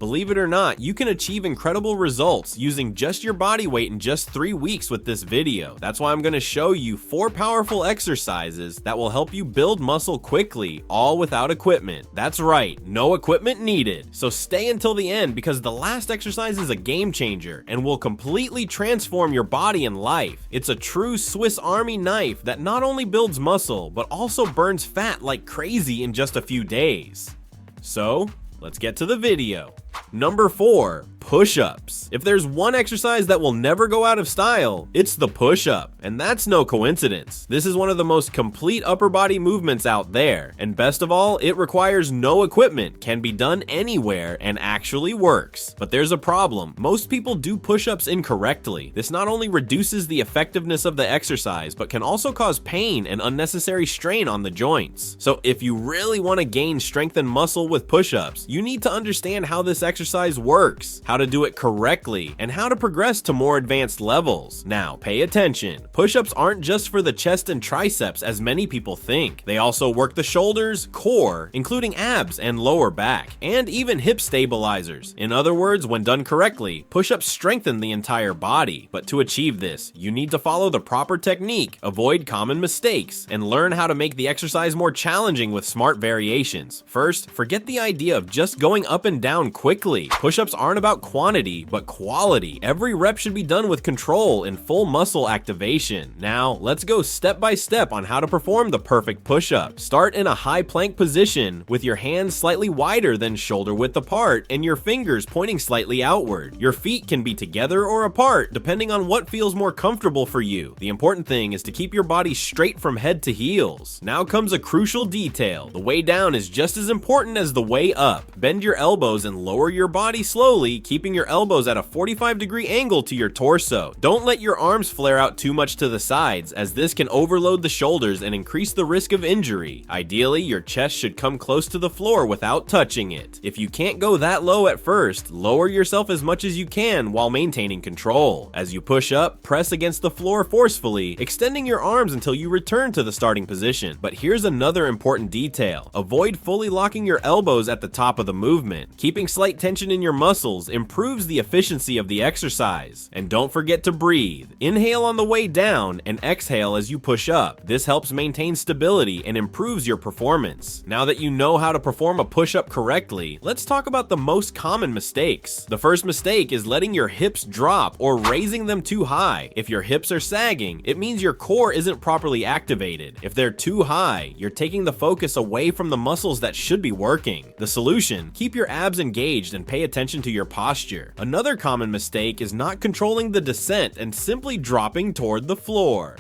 Believe it or not, you can achieve incredible results using just your body weight in just 3 weeks with this video. That's why I'm going to show you 4 powerful exercises that will help you build muscle quickly, all without equipment. That's right, no equipment needed. So stay until the end because the last exercise is a game changer and will completely transform your body and life. It's a true Swiss Army knife that not only builds muscle, but also burns fat like crazy in just a few days. So, let's get to the video. Number 4, push-ups. If there's one exercise that will never go out of style, it's the push-up, and that's no coincidence. This is one of the most complete upper body movements out there, and best of all, it requires no equipment, can be done anywhere, and actually works. But there's a problem. Most people do push-ups incorrectly. This not only reduces the effectiveness of the exercise, but can also cause pain and unnecessary strain on the joints. So if you really want to gain strength and muscle with push-ups, you need to understand how this exercise works, how to do it correctly, and how to progress to more advanced levels. Now, pay attention. Push-ups aren't just for the chest and triceps as many people think. They also work the shoulders, core, including abs and lower back, and even hip stabilizers. In other words, when done correctly, push-ups strengthen the entire body. But to achieve this, you need to follow the proper technique, avoid common mistakes, and learn how to make the exercise more challenging with smart variations. First, forget the idea of just going up and down quickly. Push-ups aren't about quantity, but quality. Every rep should be done with control and full muscle activation. Now, let's go step by step on how to perform the perfect push-up. Start in a high plank position with your hands slightly wider than shoulder width apart and your fingers pointing slightly outward. Your feet can be together or apart depending on what feels more comfortable for you. The important thing is to keep your body straight from head to heels. Now comes a crucial detail. The way down is just as important as the way up. Bend your elbows and lower your body slowly, keeping your elbows at a 45-degree angle to your torso. Don't let your arms flare out too much to the sides, as this can overload the shoulders and increase the risk of injury. Ideally, your chest should come close to the floor without touching it. If you can't go that low at first, lower yourself as much as you can while maintaining control. As you push up, press against the floor forcefully, extending your arms until you return to the starting position. But here's another important detail. Avoid fully locking your elbows at the top of the movement. Keeping slight tension in your muscles improves the efficiency of the exercise. And don't forget to breathe. Inhale on the way down and exhale as you push up. This helps maintain stability and improves your performance. Now that you know how to perform a push-up correctly, let's talk about the most common mistakes. The first mistake is letting your hips drop or raising them too high. If your hips are sagging, it means your core isn't properly activated. If they're too high, you're taking the focus away from the muscles that should be working. The solution: keep your abs engaged and pay attention to your posture. Another common mistake is not controlling the descent and simply dropping toward the floor.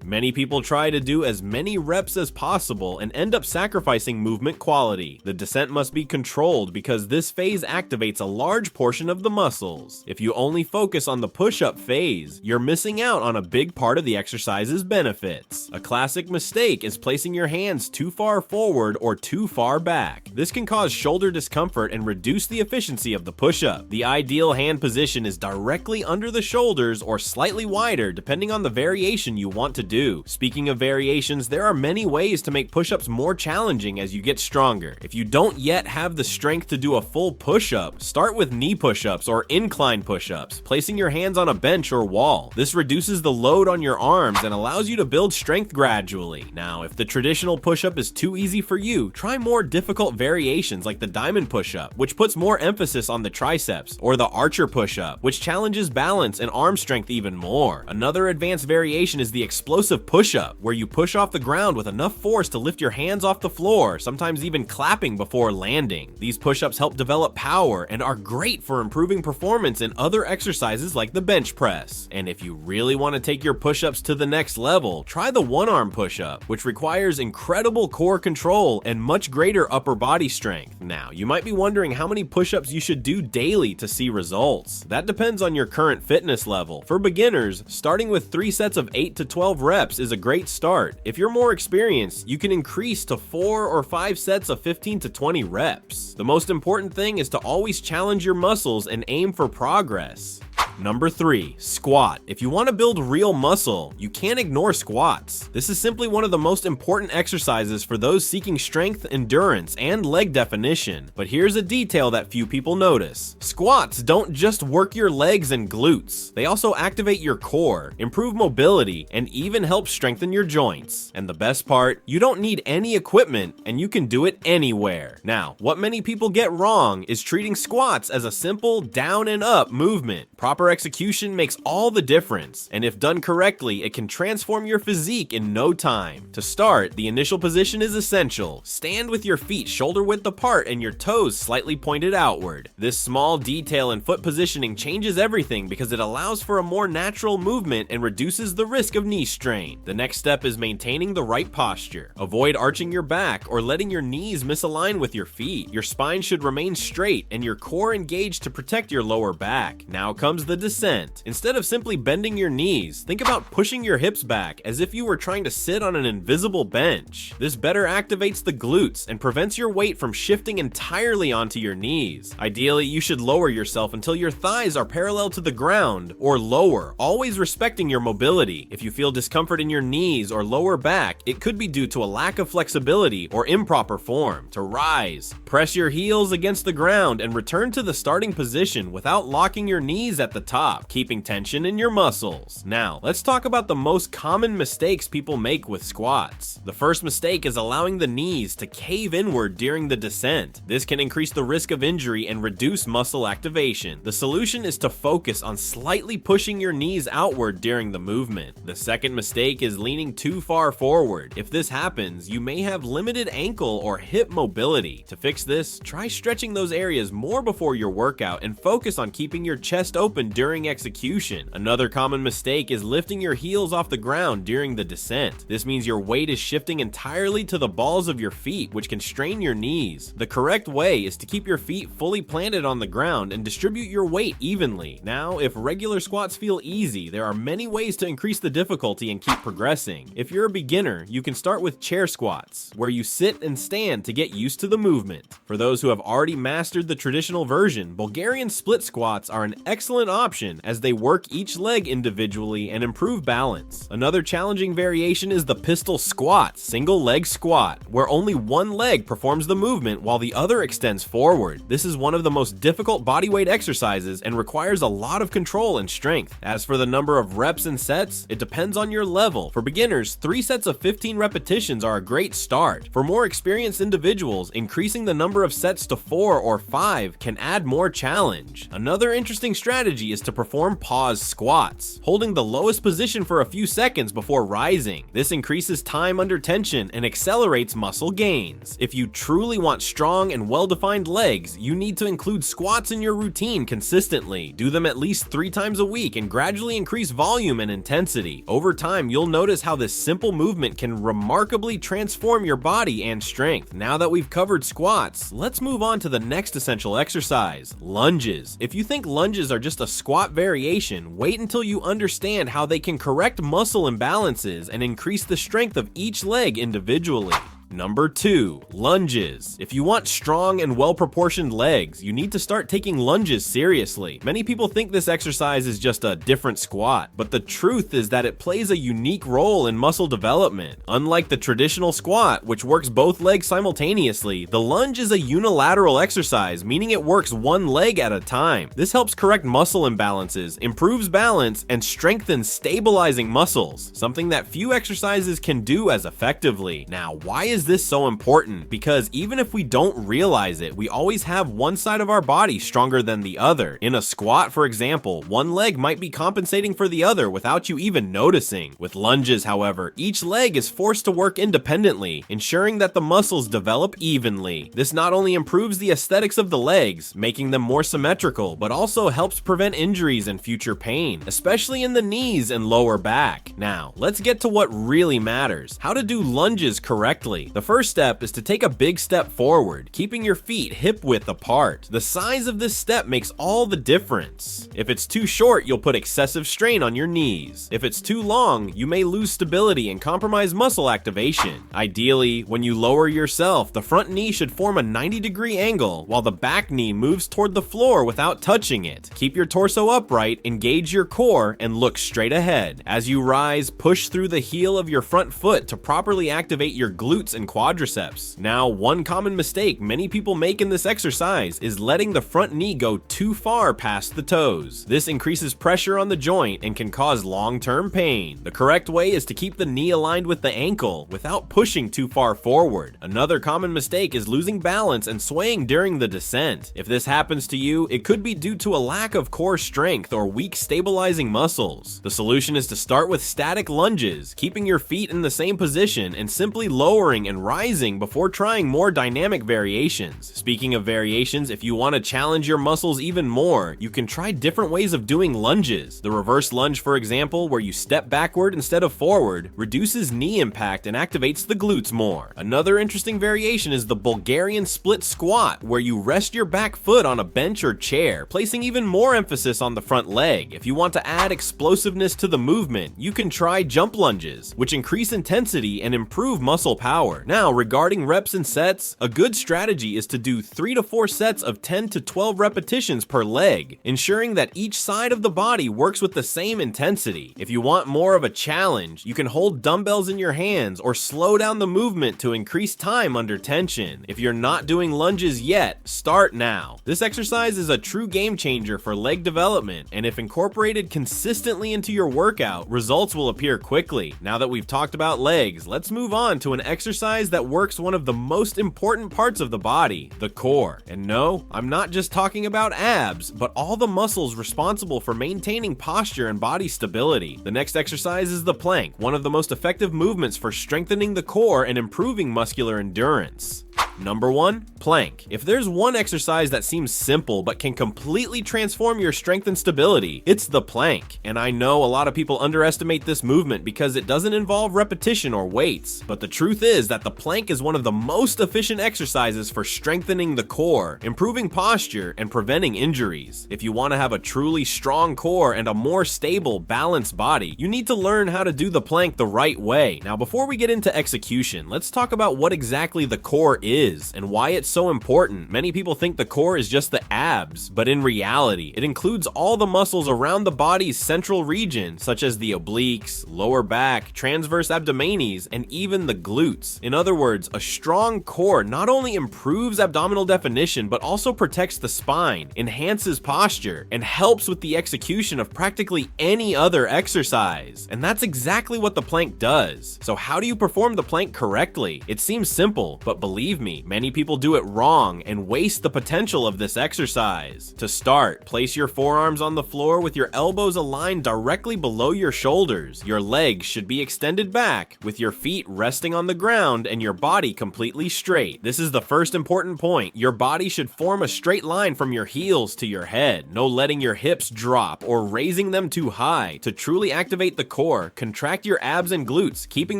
Many people try to do as many reps as possible and end up sacrificing movement quality. The descent must be controlled because this phase activates a large portion of the muscles. If you only focus on the push-up phase, you're missing out on a big part of the exercise's benefits. A classic mistake is placing your hands too far forward or too far back. This can cause shoulder discomfort and reduce the efficiency of the push-up. The ideal hand position is directly under the shoulders or slightly wider depending on the variation you want to do. Speaking of variations, there are many ways to make push-ups more challenging as you get stronger. If you don't yet have the strength to do a full push-up, start with knee push-ups or incline push-ups, placing your hands on a bench or wall. This reduces the load on your arms and allows you to build strength gradually. Now, if the traditional push-up is too easy for you, try more difficult variations like the diamond push-up, which puts more emphasis on the triceps, or the archer push-up, which challenges balance and arm strength even more. Another advanced variation is the explosive push-up, where you push off the ground with enough force to lift your hands off the floor, sometimes even clapping before landing. These push-ups help develop power and are great for improving performance in other exercises like the bench press. And if you really want to take your push-ups to the next level, try the one-arm push-up, which requires incredible core control and much greater upper body strength. Now, you might be wondering how many push-ups you should do daily to see results. That depends on your current fitness level. For beginners, starting with 3 sets of 8 to 12 reps is a great start. If you're more experienced, you can increase to 4 or 5 sets of 15 to 20 reps. The most important thing is to always challenge your muscles and aim for progress. Number 3. Squat. If you want to build real muscle, you can't ignore squats. This is simply one of the most important exercises for those seeking strength, endurance, and leg definition. But here's a detail that few people notice. Squats don't just work your legs and glutes. They also activate your core, improve mobility, and even help strengthen your joints. And the best part, you don't need any equipment, and you can do it anywhere. Now, what many people get wrong is treating squats as a simple down and up movement. Proper execution makes all the difference, and if done correctly, it can transform your physique in no time. To start, the initial position is essential. Stand with your feet shoulder width apart and your toes slightly pointed outward. This small detail in foot positioning changes everything because it allows for a more natural movement and reduces the risk of knee strain. The next step is maintaining the right posture. Avoid arching your back or letting your knees misalign with your feet. Your spine should remain straight and your core engaged to protect your lower back. Now comes the descent. Instead of simply bending your knees, think about pushing your hips back as if you were trying to sit on an invisible bench. This better activates the glutes and prevents your weight from shifting entirely onto your knees. Ideally, you should lower yourself until your thighs are parallel to the ground or lower, always respecting your mobility. If you feel discomfort in your knees or lower back, it could be due to a lack of flexibility or improper form. To rise, press your heels against the ground and return to the starting position without locking your knees at the top, keeping tension in your muscles. Now, let's talk about the most common mistakes people make with squats. The first mistake is allowing the knees to cave inward during the descent. This can increase the risk of injury and reduce muscle activation. The solution is to focus on slightly pushing your knees outward during the movement. The second mistake is leaning too far forward. If this happens, you may have limited ankle or hip mobility. To fix this, try stretching those areas more before your workout and focus on keeping your chest open during execution. Another common mistake is lifting your heels off the ground during the descent. This means your weight is shifting entirely to the balls of your feet, which can strain your knees. The correct way is to keep your feet fully planted on the ground and distribute your weight evenly. Now, if regular squats feel easy, there are many ways to increase the difficulty and keep progressing. If you're a beginner, you can start with chair squats, where you sit and stand to get used to the movement. For those who have already mastered the traditional version, Bulgarian split squats are an excellent option as they work each leg individually and improve balance. Another challenging variation is the pistol squat, single leg squat, where only one leg performs the movement while the other extends forward. This is one of the most difficult bodyweight exercises and requires a lot of control and strength. As for the number of reps and sets, it depends on your level. For beginners, 3 sets of 15 repetitions are a great start. For more experienced individuals, increasing the number of sets to 4 or 5 can add more challenge. Another interesting strategy is to perform pause squats, holding the lowest position for a few seconds before rising. This increases time under tension and accelerates muscle gains. If you truly want strong and well-defined legs, you need to include squats in your routine consistently. Do them at least 3 times a week and gradually increase volume and intensity. Over time, you'll notice how this simple movement can remarkably transform your body and strength. Now that we've covered squats, let's move on to the next essential exercise, lunges. If you think lunges are just a squat variation, wait until you understand how they can correct muscle imbalances and increase the strength of each leg individually. Number 2, lunges. If you want strong and well-proportioned legs, you need to start taking lunges seriously. Many people think this exercise is just a different squat, but the truth is that it plays a unique role in muscle development. Unlike the traditional squat, which works both legs simultaneously, the lunge is a unilateral exercise, meaning it works one leg at a time. This helps correct muscle imbalances, improves balance, and strengthens stabilizing muscles, something that few exercises can do as effectively. Now, why is this so important? Because even if we don't realize it, we always have one side of our body stronger than the other. In a squat, for example, one leg might be compensating for the other without you even noticing. With lunges, however, each leg is forced to work independently, ensuring that the muscles develop evenly. This not only improves the aesthetics of the legs, making them more symmetrical, but also helps prevent injuries and future pain, especially in the knees and lower back. Now, let's get to what really matters: how to do lunges correctly. quickly. The first step is to take a big step forward, keeping your feet hip-width apart. The size of this step makes all the difference. If it's too short, you'll put excessive strain on your knees. If it's too long, you may lose stability and compromise muscle activation. Ideally, when you lower yourself, the front knee should form a 90-degree angle, while the back knee moves toward the floor without touching it. Keep your torso upright, engage your core, and look straight ahead. As you rise, push through the heel of your front foot to properly activate your glutes and quadriceps. Now, one common mistake many people make in this exercise is letting the front knee go too far past the toes. This increases pressure on the joint and can cause long-term pain. The correct way is to keep the knee aligned with the ankle without pushing too far forward. Another common mistake is losing balance and swaying during the descent. If this happens to you, it could be due to a lack of core strength or weak stabilizing muscles. The solution is to start with static lunges, keeping your feet in the same position and simply lowering and rising before trying more dynamic variations. Speaking of variations, if you want to challenge your muscles even more, you can try different ways of doing lunges. The reverse lunge, for example, where you step backward instead of forward, reduces knee impact and activates the glutes more. Another interesting variation is the Bulgarian split squat, where you rest your back foot on a bench or chair, placing even more emphasis on the front leg. If you want to add explosiveness to the movement, you can try jump lunges, which increase intensity and improve muscle power. Now, regarding reps and sets, a good strategy is to do 3 to 4 sets of 10 to 12 repetitions per leg, ensuring that each side of the body works with the same intensity. If you want more of a challenge, you can hold dumbbells in your hands or slow down the movement to increase time under tension. If you're not doing lunges yet, start now. This exercise is a true game changer for leg development, and if incorporated consistently into your workout, results will appear quickly. Now that we've talked about legs, let's move on to an exercise that works one of the most important parts of the body, the core. And no, I'm not just talking about abs, but all the muscles responsible for maintaining posture and body stability. The next exercise is the plank, one of the most effective movements for strengthening the core and improving muscular endurance. Number 1, plank. If there's one exercise that seems simple but can completely transform your strength and stability, it's the plank. And I know a lot of people underestimate this movement because it doesn't involve repetition or weights, but the truth is that the plank is one of the most efficient exercises for strengthening the core, improving posture, and preventing injuries. If you want to have a truly strong core and a more stable, balanced body, you need to learn how to do the plank the right way. Now, before we get into execution, let's talk about what exactly the core is and why it's so important. Many people think the core is just the abs, but in reality, it includes all the muscles around the body's central region, such as the obliques, lower back, transverse abdominis, and even the glutes. In other words, a strong core not only improves abdominal definition, but also protects the spine, enhances posture, and helps with the execution of practically any other exercise. And that's exactly what the plank does. So how do you perform the plank correctly? It seems simple, but believe me, many people do it wrong and waste the potential of this exercise. To start, place your forearms on the floor with your elbows aligned directly below your shoulders. Your legs should be extended back, with your feet resting on the ground and your body completely straight. This is the first important point. Your body should form a straight line from your heels to your head. No letting your hips drop or raising them too high. To truly activate the core, contract your abs and glutes, keeping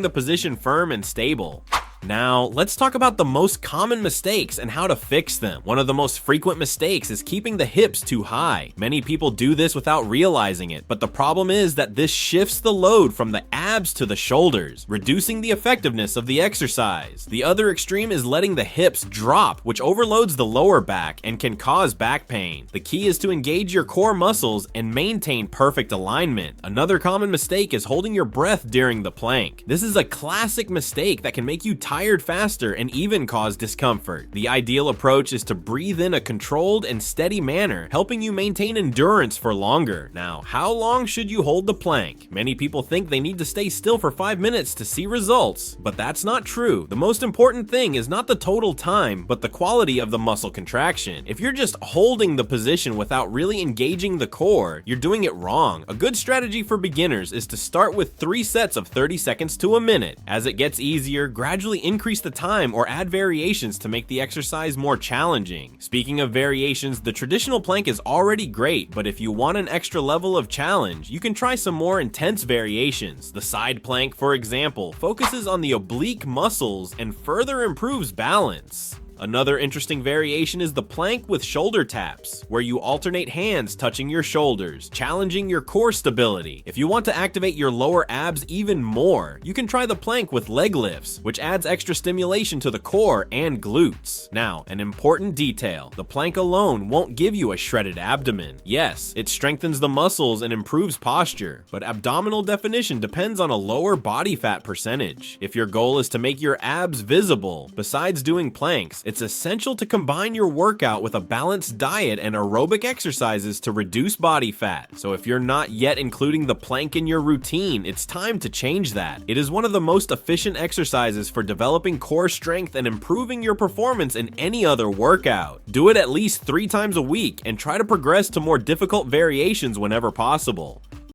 the position firm and stable. Now, let's talk about the most common mistakes and how to fix them. One of the most frequent mistakes is keeping the hips too high. Many people do this without realizing it, but the problem is that this shifts the load from the abs to the shoulders, reducing the effectiveness of the exercise. The other extreme is letting the hips drop, which overloads the lower back and can cause back pain. The key is to engage your core muscles and maintain perfect alignment. Another common mistake is holding your breath during the plank. This is a classic mistake that can make you tired faster and even cause discomfort. The ideal approach is to breathe in a controlled and steady manner, helping you maintain endurance for longer. Now, how long should you hold the plank? Many people think they need to stay still for 5 minutes to see results, but that's not true. The most important thing is not the total time, but the quality of the muscle contraction. If you're just holding the position without really engaging the core, you're doing it wrong. A good strategy for beginners is to start with 3 sets of 30 seconds to a minute. As it gets easier, gradually increase the time or add variations to make the exercise more challenging. Speaking of variations, the traditional plank is already great, but if you want an extra level of challenge, you can try some more intense variations. The side plank, for example, focuses on the oblique muscles and further improves balance. Another interesting variation is the plank with shoulder taps, where you alternate hands touching your shoulders, challenging your core stability. If you want to activate your lower abs even more, you can try the plank with leg lifts, which adds extra stimulation to the core and glutes. Now, an important detail, the plank alone won't give you a shredded abdomen. Yes, it strengthens the muscles and improves posture, but abdominal definition depends on a lower body fat percentage. If your goal is to make your abs visible, besides doing planks, it's essential to combine your workout with a balanced diet and aerobic exercises to reduce body fat. So if you're not yet including the plank in your routine, it's time to change that. It is one of the most efficient exercises for developing core strength and improving your performance in any other workout. Do it at least 3 times a week and try to progress to more difficult variations whenever possible.